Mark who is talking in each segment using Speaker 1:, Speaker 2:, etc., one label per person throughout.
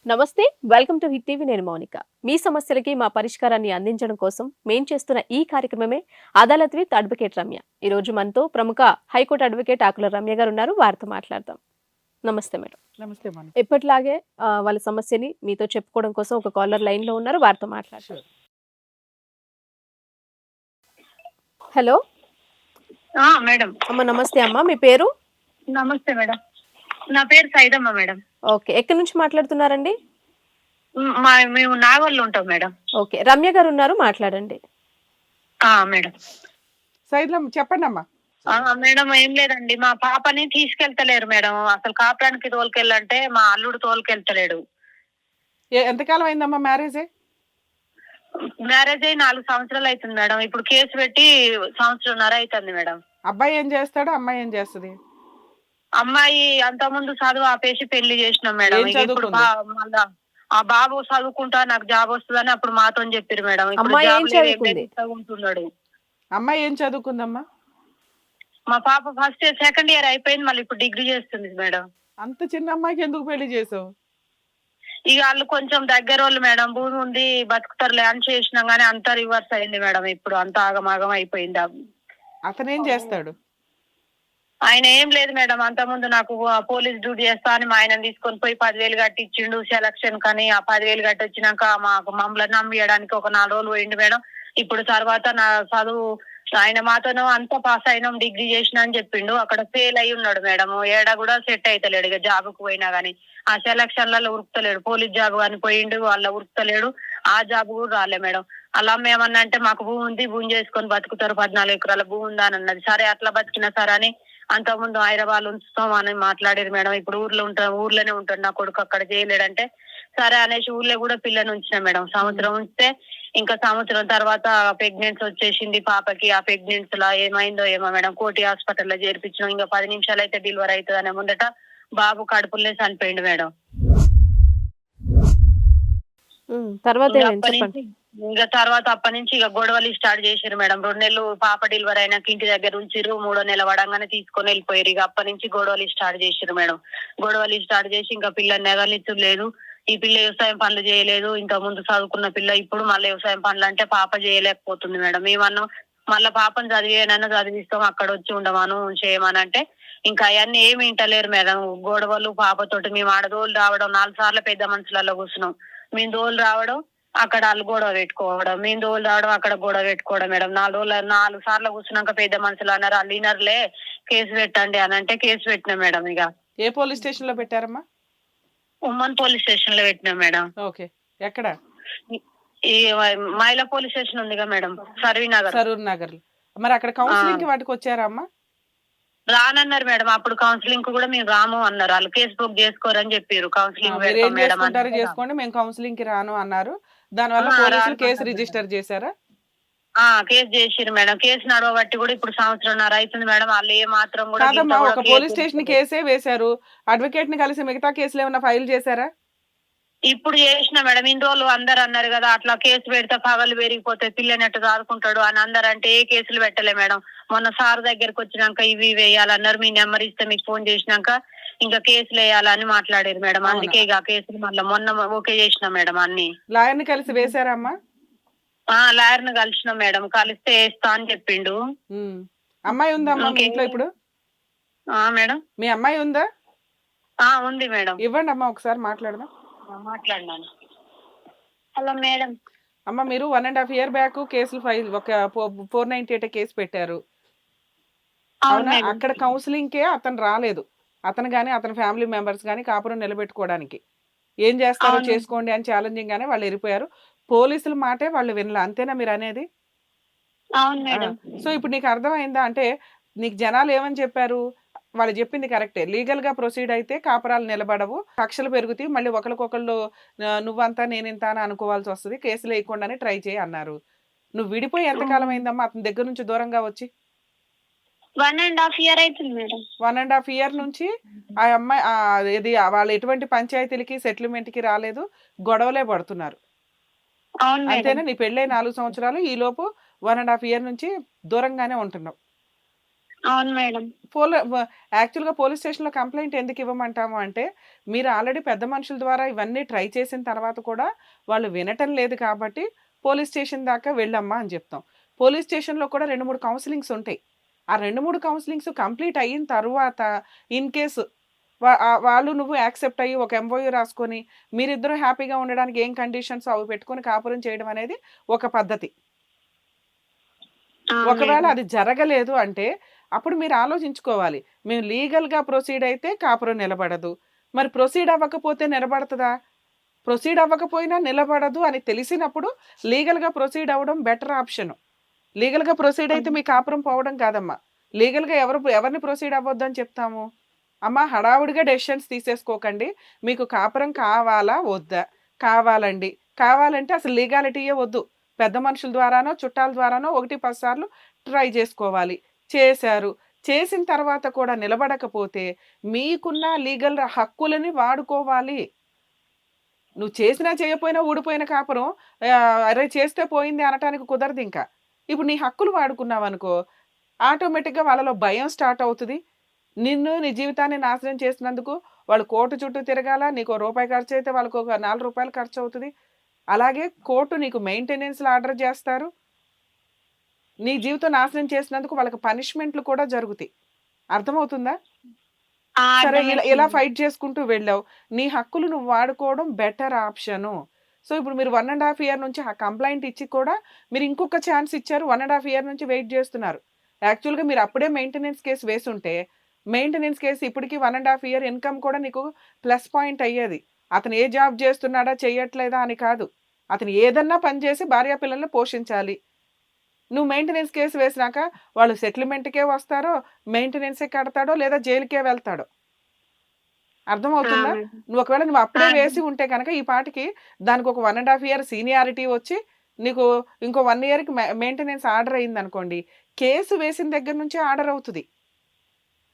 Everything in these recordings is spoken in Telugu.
Speaker 1: నమస్తే. Welcome to hit TV. నేను మౌనిక. మీ సమస్యలకి మా పరిష్కారాన్ని అందించడం కోసం మేం చేస్తున్న ఈ కార్యక్రమమే అదాలత్ విత్ అడ్వకేట్ రమ్య. ఈ రోజు మనతో ప్రముఖ హైకోర్టు అడ్వకేట్ ఆకుల రమ్య గారు ఉన్నారు. వారితో మాట్లాడదాం. నమస్తే మేడం.
Speaker 2: నమస్తే మేడం.
Speaker 1: ఎప్పటిలాగే వాళ్ళ సమస్యని మీతో చెప్పుకోవడం కోసం ఒక కాలర్ లైన్ లో ఉన్నారు. వారితో మాట్లాడతారు. Hello
Speaker 3: madam.
Speaker 1: అమ్మ, నమస్తే అమ్మ. మీ పేరు?
Speaker 3: నమస్తే మేడం. నా పేరు సైదమ్మ మేడం.
Speaker 1: ఓకే, ఎక్కడి నుంచి మాట్లాడుతున్నారండి?
Speaker 3: మేము నాగోల్లో ఉంటాం మేడం.
Speaker 1: ఓకే, రమ్య గారు ఉన్నారు, మాట్లాడండి.
Speaker 3: మేడం.
Speaker 2: సైడ్లం చెప్పండి అమ్మా.
Speaker 3: మేడం ఏం లేదండి, మా పాపని తీసుకెళ్తలేరు మేడం. అసలు కాపురానికి తోలుకెళ్ళంటే మా అల్లుడు తోలుకెళ్తలేడు.
Speaker 2: ఎంతకాలం అయిందమ్మా మ్యారేజ్?
Speaker 3: మ్యారేజ్ అయ్యి 4 సంవత్సరాలు అవుతుంది మేడం. ఇప్పుడు కేసు పెట్టి 1.5 సంవత్సరం అవుతుంది మేడం.
Speaker 2: అబ్బాయి ఏం చేస్తాడు, అమ్మాయి ఏం చేస్తుంది?
Speaker 3: అమ్మాయి అంత ముందు చదువు ఆపేసి పెళ్లి చేసినాం మేడం.
Speaker 2: ఏం
Speaker 3: ఇప్పుడు
Speaker 2: చదువుకుంది?
Speaker 3: మళ్ళా ఆ బాబు చదువుకుంటా నాకు జాబ్ వస్తుందని అప్పుడు మాతో చెప్పారు మేడం. ఇప్పుడు
Speaker 1: అమ్మాయి ఏం
Speaker 3: జాబ్ లేదు, ఏం
Speaker 1: చదువుకుంది?
Speaker 3: లేదు, చదువుకుంటున్నాడు.
Speaker 2: అమ్మాయి ఏం చదువుకుందమ్మా?
Speaker 3: మా పాప ఫస్ట్ ఇయర్, సెకండ్ ఇయర్ అయిపోయింది, మళ్ళీ ఇప్పుడు డిగ్రీ చేస్తుంది మేడం.
Speaker 2: అంత చిన్న అమ్మాయికి ఎందుకు పెళ్లి చేసావు?
Speaker 3: ఇక వాళ్ళు కొంచెం దగ్గర వాళ్ళు మేడం, భూమి ఉంది బతుకుతారు అని చేసినాం గానీ అంతా రివర్స్ అయింది మేడం. ఇప్పుడు అంతా ఆగమాగం అయిపోయింది.
Speaker 2: అతను ఏం చేస్తాడు?
Speaker 3: ఆయన ఏం లేదు మేడం, అంత ముందు నాకు పోలీస్ డ్యూటీ చేస్తా అని మా ఆయన తీసుకొని పోయి 10,000 కట్టించిండు సెలక్షన్ కానీ. ఆ 10,000 కట్టి వచ్చినాక మమ్మల్ని నమ్మియడానికి ఒక 4 రోజులు పోయిండు మేడం. ఇప్పుడు తర్వాత నా చదువు ఆయన మాతోనూ అంతా పాస్ అయినాం, డిగ్రీ చేసిన అని చెప్పిండు. అక్కడ ఫెయిల్ అయి ఉన్నాడు మేడం. ఏడా కూడా సెట్ అయితలేడు. ఇక జాబ్ కు పోయినా గానీ ఆ సెలక్షన్లలో ఉరుకుతలేడు. పోలీస్ జాబ్ కానీ పోయిండు, వాళ్ళ ఉరుకుతలేడు. ఆ జాబ్ కూడా రాలే మేడం. అలా మేమన్నా అంటే మాకు భూమి ఉంది, భూమి చేసుకొని బతుకుతారు, 14 ఎకరాల భూమి ఉందా అని అన్నది. సరే అట్లా బతికినా సరే అని అంత ముందు హైదరాబాద్ ఉంచుతాం అని మాట్లాడారు మేడం. ఇప్పుడు ఊర్లోనే ఉంటాడు నా కొడుకు, అక్కడ చేయలేడంటే సరే అనేసి ఊర్లో కూడా పిల్లని ఉంచిన మేడం. సంవత్సరం ఉంచితే ఇంకా సంవత్సరం తర్వాత ప్రెగ్నెన్సీ వచ్చేసింది పాపకి. ఆ ప్రెగ్నెన్సీ లా ఏమైందో ఏమో మేడం, కోటి హాస్పిటల్లో చేర్పించినాం. ఇంకా 10 నిమిషాలు అయితే డెలివరీ అవుతుంది అనే ముందట బాబు కడుపులనే చనిపోయిండు మేడం.
Speaker 1: తర్వాత
Speaker 3: ఇంకా తర్వాత అప్పటి నుంచి ఇక గొడవలు స్టార్ట్ చేశారు మేడం. 2 నెలలు పాప డెలివరీ అయినాక ఇంటి దగ్గర ఉంచిరు. 3వ నెల పడంగానే తీసుకొని వెళ్ళిపోయారు. ఇక అప్పటి నుంచి గొడవలు స్టార్ట్ చేశారు మేడం. గొడవలు స్టార్ట్ చేసి ఇంకా పిల్లని నెగలిచ్చు లేదు. ఈ పిల్ల వ్యవసాయం పనులు చేయలేదు. ఇంత ముందు చదువుకున్న పిల్ల ఇప్పుడు మళ్ళీ వ్యవసాయం పనులు అంటే పాప చేయలేకపోతుంది మేడం. మేమన్నా మళ్ళీ పాపను చదివేనన్నా చదివిస్తాం, అక్కడ వచ్చి ఉండమను చేయమని అంటే ఇంకా అవన్నీ ఏమి వింటలేరు మేడం. గొడవలు పాపతోటి మేము ఆడదోలు రావడం, 4 సార్లు పెద్ద మనుషులలో కూర్చున్నాం. మేము దోలు రావడం, అక్కడ వాళ్ళు గొడవ పెట్టుకోవడం, మేము దోలు రావడం, అక్కడ గొడవ పెట్టుకోవడం మేడం. 4 సార్లు కూర్చున్నాక పెద్ద మనుషులు అన్నారు, వాళ్ళు వినర్లే, కేసు పెట్టండి అని అంటే కేసు పెట్టినా మేడం. ఇక
Speaker 2: ఏ పోలీస్ స్టేషన్ లో పెట్టారమ్మా?
Speaker 3: ఉమ్మన్ పోలీస్ స్టేషన్ లో పెట్టినా మేడం.
Speaker 2: ఓకే, ఎక్కడ?
Speaker 3: ఈ మహిళా పోలీస్ స్టేషన్ ఉందిగా మేడం,
Speaker 2: సరూర్ నగర్. మరి అక్కడ కౌన్సిలింగ్ కి వాటికి వచ్చారా అమ్మా?
Speaker 3: రానన్నారు మేడం. అప్పుడు కౌన్సిలింగ్ కు కూడా మేము రాము అన్నారు. వాళ్ళు కేసు బుక్ చేసుకోరని చెప్పారు. కౌన్సిలింగ్
Speaker 2: చేసుకోండి, మేము కౌన్సిలింగ్ కి రాను అన్నారు. దానివల్ల పోలీసులు కేసు రిజిస్టర్ చేశారా?
Speaker 3: కేసు చేసిరు మేడం. కేసు నడవబట్టి కూడా ఇప్పుడు 1.5 సంవత్సరం అవుతుంది మేడం. వాళ్ళు ఏ మాత్రం కూడా
Speaker 2: ఒక పోలీస్ స్టేషన్ కేసే వేశారు. అడ్వకేట్ ని కలిసి మిగతా కేసులు ఏమైనా ఫైల్ చేశారా?
Speaker 3: ఇప్పుడు చేసిన మేడం. ఇన్ని రోజులు అందరు అన్నారు కదా అట్లా కేసు పెడితే పగలు పెరిగిపోతే పిల్లని ఎట్టు దాదుకుంటాడు అని అందరు అంటే ఏ కేసులు పెట్టలే మేడం. మొన్న సార్ దగ్గరకు వచ్చినాక ఇవి వేయాలన్నారు. మీ నెంబర్ ఇస్తే మీకు ఫోన్ చేసినాక ఇంకా కేసులు వేయాలని మాట్లాడారు మేడం. అందుకే ఇక కేసులు మళ్ళీ మొన్న ఓకే చేసిన మేడం. అన్ని
Speaker 2: లాయర్ ని కలిసి వేశారమ్మా?
Speaker 3: లాయర్ ని కలిసిన మేడం. కలిస్తే వేస్తా అని చెప్పిండు.
Speaker 2: అమ్మాయి ఉందమ్మా మీ ఇంట్లో ఇప్పుడు?
Speaker 3: మేడం,
Speaker 2: మీ అమ్మాయి ఉందా?
Speaker 3: ఉంది మేడం.
Speaker 2: ఇవ్వండి అమ్మా, ఒకసారి మాట్లాడదాం.
Speaker 3: మాట్లాడినాను. Hello madam.
Speaker 2: అమ్మ, మీరు 1.5 year బ్యాక్ కేసులు ఫైల్ ఒక 498 కేసు పెట్టారు అవునా? అక్కడ కౌన్సిలింగ్ కే అతను రాలేదు. అతను గానీ అతని ఫ్యామిలీ మెంబర్స్ గానీ కాపురం నిలబెట్టుకోవడానికి ఏం చేస్తారో చేసుకోండి అని ఛాలెంజింగ్ గానే వాళ్ళు వెళ్ళిపోయారు. పోలీసుల మాటే వాళ్ళు వినలే, అంతేనా మీరు అనేది? సో ఇప్పుడు నీకు అర్థమైందా? అంటే నీకు జనాలు ఏమని చెప్పారు? వాళ్ళు చెప్పింది కరెక్టే. లీగల్ గా ప్రొసీడ్ అయితే కాపురాలు నిలబడవు, కక్షలు పెరుగుతాయి, మళ్ళీ ఒకరికొకళ్ళు నువ్వంతా నేనింత అని అనుకోవాల్సి వస్తుంది, కేసులు వేయకుండానే ట్రై చేయి అన్నారు. నువ్వు విడిపోయి ఎంతకాలం అయిందమ్మా అతని దగ్గర నుంచి దూరంగా వచ్చి?
Speaker 3: 1.5 year అవుతుంది మేడం.
Speaker 2: 1.5 year నుంచి ఆ అమ్మాయి ఇది వాళ్ళు ఎటువంటి పంచాయతీలకి సెటిల్మెంట్ కి రాలేదు, గొడవలే పడుతున్నారు. అంతేనా? నీ పెళ్ళై 4 సంవత్సరాలు, ఈ లోపు 1.5 year నుంచి దూరంగానే ఉంటున్నావు.
Speaker 3: అవును మేడం.
Speaker 2: యాక్చువల్గా పోలీస్ స్టేషన్లో కంప్లైంట్ ఎందుకు ఇవ్వమంటాము అంటే, మీరు ఆల్రెడీ పెద్ద మనుషుల ద్వారా ఇవన్నీ ట్రై చేసిన తర్వాత కూడా వాళ్ళు వినటం లేదు కాబట్టి పోలీస్ స్టేషన్ దాకా వెళ్ళమ్మా అని చెప్తాం. పోలీస్ స్టేషన్లో కూడా 2-3 కౌన్సిలింగ్స్ ఉంటాయి. ఆ 2-3 కౌన్సిలింగ్స్ కంప్లీట్ అయిన తర్వాత ఇన్ కేసు వాళ్ళు నువ్వు యాక్సెప్ట్ అయ్యి ఒక ఎంఓయూ రాసుకొని మీరిద్దరూ హ్యాపీగా ఉండడానికి ఏం కండిషన్స్ అవి పెట్టుకొని కాపురం చేయడం అనేది ఒక పద్ధతి. ఒకవేళ అది జరగలేదు అంటే అప్పుడు మీరు ఆలోచించుకోవాలి. మేము లీగల్‌గా ప్రొసీడ్ అయితే కాపురం నిలబడదు. మరి ప్రొసీడ్ అవ్వకపోతే నిలబడతదా? ప్రొసీడ్ అవ్వకపోయినా నిలబడదు అని తెలిసినప్పుడు లీగల్‌గా ప్రొసీడ్ అవ్వడం బెటర్ ఆప్షను. లీగల్‌గా ప్రొసీడ్ అయితే మీ కాపురం పోవడం కాదమ్మా. లీగల్‌గా ఎవరిని ప్రొసీడ్ అవ్వొద్దని చెప్తాము? అమ్మ హడావుడిగా డెసిషన్స్ తీసేసుకోకండి. మీకు కాపురం కావాలా? వద్దా? కావాలండి. కావాలంటే అసలు లీగాలిటీయే వద్దు. పెద్ద మనుషుల ద్వారానో, చుట్టాల ద్వారానో 1, 10 సార్లు ట్రై చేసుకోవాలి. చేశారు. చేసిన తర్వాత కూడా నిలబడకపోతే మీకున్న లీగల్ హక్కులని వాడుకోవాలి. నువ్వు చేసినా చేయకపోయినా ఊడిపోయిన కాపురం అరే చేస్తే పోయింది అనటానికి కుదరదింక. ఇప్పుడు నీ హక్కులు వాడుకున్నావనుకో, ఆటోమేటిక్‌గా వాళ్ళలో భయం స్టార్ట్ అవుతది. నీ జీవితాన్ని నాశనం చేసినందుకు వాళ్ళు కోర్టు చుట్టూ తిరగాల. నీకో రూపాయి ఖర్చయితే వాళ్ళకొక రూ. 4 ఖర్చవుతది. అలాగే కోర్టు నీకు మెయింటెనెన్స్‌లు ఆర్డర్ చేస్తారు. నీ జీవితం నాశనం చేసినందుకు వాళ్ళకి పనిష్మెంట్‌లు కూడా జరుగుతాయి. అర్థమవుతుందా? సరే ఇలా ఫైట్ చేసుకుంటూ వెళ్ళావు. నీ హక్కులు నువ్వు వాడుకోవడం బెటర్ ఆప్షను. సో ఇప్పుడు మీరు 1.5 ఇయర్ నుంచి ఆ కంప్లెయింట్ ఇచ్చి కూడా మీరు ఇంకొక ఛాన్స్ ఇచ్చారు. 1.5 ఇయర్ నుంచి వెయిట్ చేస్తున్నారు. యాక్చువల్‌గా మీరు అప్పుడే మెయింటెనెన్స్ కేసు వేసుంటే, మెయింటెనెన్స్ కేసు ఇప్పటికి 1.5 ఇయర్ ఇన్‌కమ్ కూడా నీకు ప్లస్ పాయింట్ అయ్యేది. అతను ఏ జాబ్ చేస్తున్నాడా, చెయ్యట్లేదా అని కాదు. అతను ఏదన్నా పని చేసి భార్య పిల్లల్ని పోషించాలి. నువ్వు మెయింటెనెన్స్ కేసు వేసినాక వాళ్ళు సెటిల్మెంట్‌కే వస్తారో, మెయింటెనెన్సే కడతాడో లేదా జైలుకే వెళ్తాడో. అర్థమవుతుందా? నువ్వు ఒకవేళ అప్పుడే వేసి ఉంటే కనుక ఈ పాటికి దానికి ఒక 1.5 ఇయర్ సీనియారిటీ వచ్చి నీకు ఇంకో 1 ఇయర్‌కి మెయింటెనెన్స్ ఆర్డర్ అయిందనుకోండి, కేసు వేసిన దగ్గర నుంచే ఆర్డర్ అవుతది.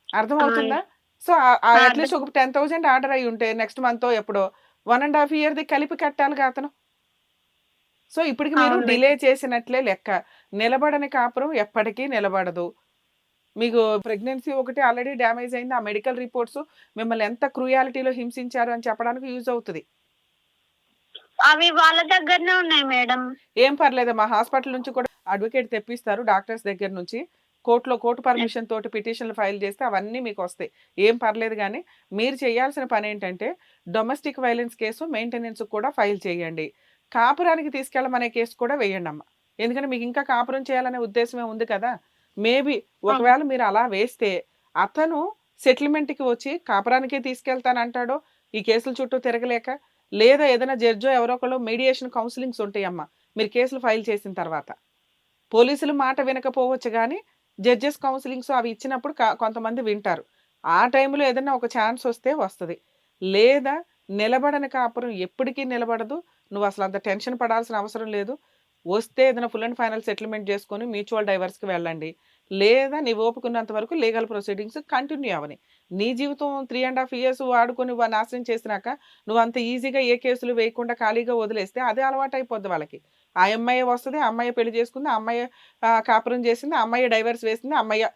Speaker 2: అర్థమవుతుందా? సో అట్లీస్ట్ ఒక 10,000 ఆర్డర్ అయ్యి ఉంటే నెక్స్ట్ మంతో ఎప్పుడో 1.5 ఇయర్‌ది కలిపి కట్టాలిగా అతను. సో ఇప్పటికి మీరు డిలే చేసినట్లే లెక్క. నిలబడని కాపురం ఎప్పటికీ నిలబడదు. మీకు ప్రెగ్నెన్సీ ఒకటి ఆల్రెడీ డ్యామేజ్ అయింది. ఆ మెడికల్ రిపోర్ట్స్ మిమ్మల్ని ఎంత క్రూయాలిటీలో హింసించారు అని చెప్పడానికి యూజ్ అవుతది.
Speaker 3: అవి వాళ్ళ దగ్గరనే ఉన్నాయి మేడం.
Speaker 2: ఏం పర్లేదమ్మా. హాస్పిటల్ నుంచి కూడా అడ్వకేట్ తెప్పిస్తారు డాక్టర్స్ దగ్గర నుంచి. కోర్టు పర్మిషన్ తోటి పిటిషన్లు ఫైల్ చేస్తే అవన్నీ మీకు వస్తాయి. ఏం పర్లేదు గానీ మీరు చేయాల్సిన పని ఏంటంటే డొమెస్టిక్ వైలెన్స్ కేసు మెయింటెనెన్స్ కూడా ఫైల్ చేయండి. కాపురానికి తీసుకెళ్ళమనే కేసు కూడా వేయండమ్మా. ఎందుకంటే మీకు ఇంకా కాపురం చేయాలనే ఉద్దేశమే ఉంది కదా. మేబీ ఒకవేళ మీరు అలా వేస్తే అతను సెటిల్మెంట్‌కి వచ్చి కాపురానికే తీసుకెళ్తానంటాడో, ఈ కేసుల చుట్టూ తిరగలేక, లేదా ఏదైనా జడ్జో ఎవరో ఒకళ్ళు మీడియేషన్ కౌన్సిలింగ్స్ ఉంటాయమ్మా మీరు కేసులు ఫైల్ చేసిన తర్వాత. పోలీసులు మాట వినకపోవచ్చు గానీ జడ్జెస్ కౌన్సిలింగ్స్ అవి ఇచ్చినప్పుడు కొంతమంది వింటారు. ఆ టైంలో ఏదైనా ఒక ఛాన్స్ వస్తే వస్తది. లేదా నిలబడని కాపురం ఎప్పటికీ నిలబడదు. నువ్వు అసలు అంత టెన్షన్ పడాల్సిన అవసరం లేదు. వస్తే ఏదైనా ఫుల్ అండ్ ఫైనల్ సెటిల్మెంట్ చేసుకొని మ్యూచువల్ డైవర్స్‌కి వెళ్ళండి. లేదా నీ ఓపికున్నంత వరకు లీగల్ ప్రొసీడింగ్స్ కంటిన్యూ అవ్వని. నీ జీవితం 3.5 ఇయర్స్ వాడుకొని నాశనం చేసినాక నువ్వు అంత ఈజీగా ఏ కేసులు వేయకుండా ఖాళీగా వదిలేస్తే అదే అలవాటైపోద్ది వాళ్ళకి. ఆ అమ్మాయే వస్తది, ఆ అమ్మాయే పెళ్లి చేసుకుంది, ఆ అమ్మాయే కాపురం చేసింది, ఆ అమ్మాయే డైవర్స్ వేసింది, ఆ అమ్మాయే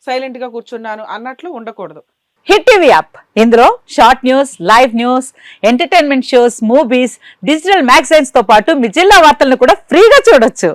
Speaker 2: సైలెంట్‌గా కూర్చున్నాను అన్నట్లు ఉండకూడదు.
Speaker 4: హిట్ టీవీ యాప్ ఇందులో short news, live news, entertainment shows, movies, digital magazines తో పాటు మీ జిల్లా వార్తలను కూడా ఫ్రీగా చూడొచ్చు.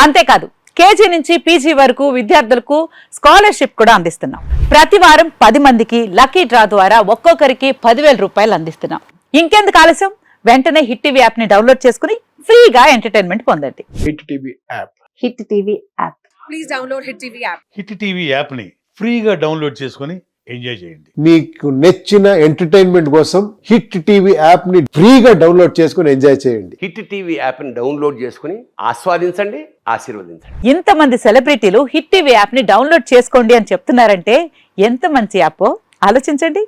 Speaker 4: అంతేకాదు కేజీ నుంచి పీజీ వరకు విద్యార్థులకు స్కాలర్షిప్ కూడా అందిస్తున్నాం. ప్రతి వారం 10 మందికి లక్కీ డ్రా ద్వారా ఒక్కొక్కరికి 10,000 రూపాయలు అందిస్తున్నాం. ఇంకెందుకు ఆలస్యం, వెంటనే హిట్ టీవీ యాప్ ని డౌన్లోడ్ చేసుకుని ఫ్రీగా ఎంటర్టైన్మెంట్ పొందండి.
Speaker 5: Hit TV app.
Speaker 4: Hit TV app.
Speaker 1: Please download hit TV app.
Speaker 6: Hit TV యాప్ని ఫ్రీగా డౌన్లోడ్ చేసుకొని ఎంజాయ్ చేయండి.
Speaker 5: మీకు నచ్చిన ఎంటర్టైన్మెంట్ కోసం హిట్ టీవీ యాప్ ని ఫ్రీగా డౌన్లోడ్ చేసుకొని ఎంజాయ్ చేయండి.
Speaker 7: హిట్ టీవీ యాప్ని డౌన్లోడ్ చేసుకుని ఆస్వాదించండి, ఆశీర్వదించండి.
Speaker 4: ఇంతమంది సెలబ్రిటీలు హిట్ టీవీ యాప్ ని డౌన్లోడ్ చేసుకోండి అని చెప్తున్నారంటే ఎంత మంచి యాప్ ఆలోచించండి.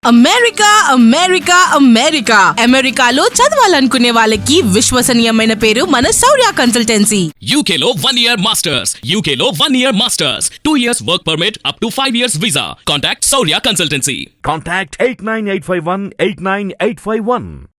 Speaker 8: అమెరికా అమెరికాలో చదవాలనుకునే వాళ్ళకి విశ్వసనీయమైన పేరు మన శౌర్య కన్సల్టెన్సీ.
Speaker 9: UK లో 1 year masters, UK లో 1 year masters, 2 years work permit up to 5 years visa. Contact Saurya Consultancy.
Speaker 10: Contact 89851 89851.